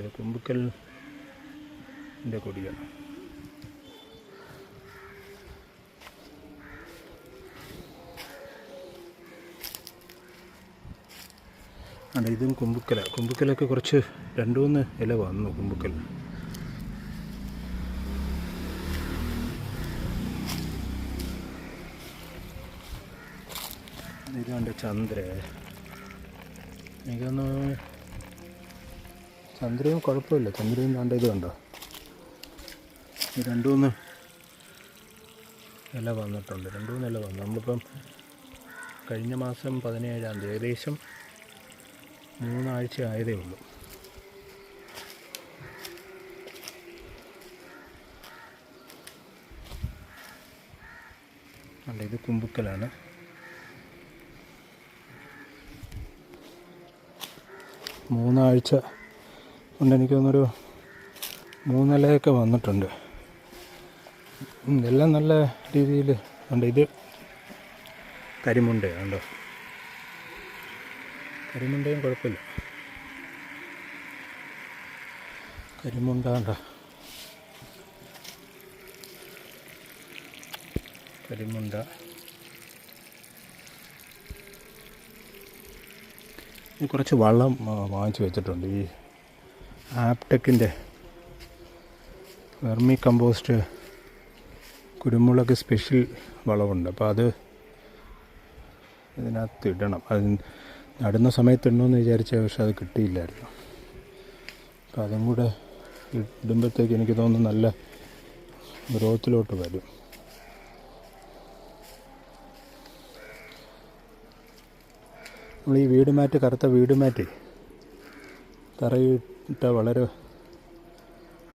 ഇത് കുമ്പുക്കലിൻ്റെ കൊടിയാണ്. ഇതും കുമ്പുക്കലൊക്കെ കുറച്ച് 2-3 ഇല വന്നു. കുമ്പുക്കൽ ഇതാണ്ട് ചന്ദ്ര. എനിക്കൊന്ന് ചന്ദ്രയും കുഴപ്പമില്ല. ചന്ദ്രയും കണ്ട ഇത് കണ്ടോ, ഈ 2-3 ഇല വന്നിട്ടുണ്ട്. 2-3 ഇല വന്നു. നമ്മളിപ്പം കഴിഞ്ഞ മാസം 17-ാം തീയതി, ഏകദേശം 3 ആഴ്ച ആയതേ ഉള്ളൂ. അല്ല, ഇത് കുമ്പുക്കലാണ്. മൂന്നാഴ്ച കൊണ്ട് എനിക്ക് തോന്നുന്നൊരു 3 ഇലയൊക്കെ വന്നിട്ടുണ്ട്. എല്ലാം നല്ല രീതിയിൽ ഉണ്ട്. ഇത് കരിമുണ്ടയുണ്ടോ, കരിമുണ്ടയും കുഴപ്പമില്ല. കരിമുണ്ട ഉണ്ടോ, കരിമുണ്ട. കുറച്ച് വളം വാങ്ങിച്ച് വെച്ചിട്ടുണ്ട്. ഈ ആപ്ടെക്കിൻ്റെ വെർമി കമ്പോസ്റ്റ് കുരുമുളക് സ്പെഷ്യൽ വളമുണ്ട്. അപ്പോൾ അത് ഇതിനകത്ത് ഇടണം. അത് നടുന്ന സമയത്ത് ഇടണമെന്ന് വിചാരിച്ച, പക്ഷെ അത് കിട്ടിയില്ലായിരുന്നു. അപ്പോൾ അതും കൂടെ ഇടുമ്പോഴത്തേക്ക് എനിക്ക് തോന്നുന്നു നല്ല ഗ്രോത്തിലോട്ട് വരും. നമ്മൾ ഈ വീട് മാറ്റ്, കറുത്ത വീട് മാറ്റ് തറയിട്ട വളരെ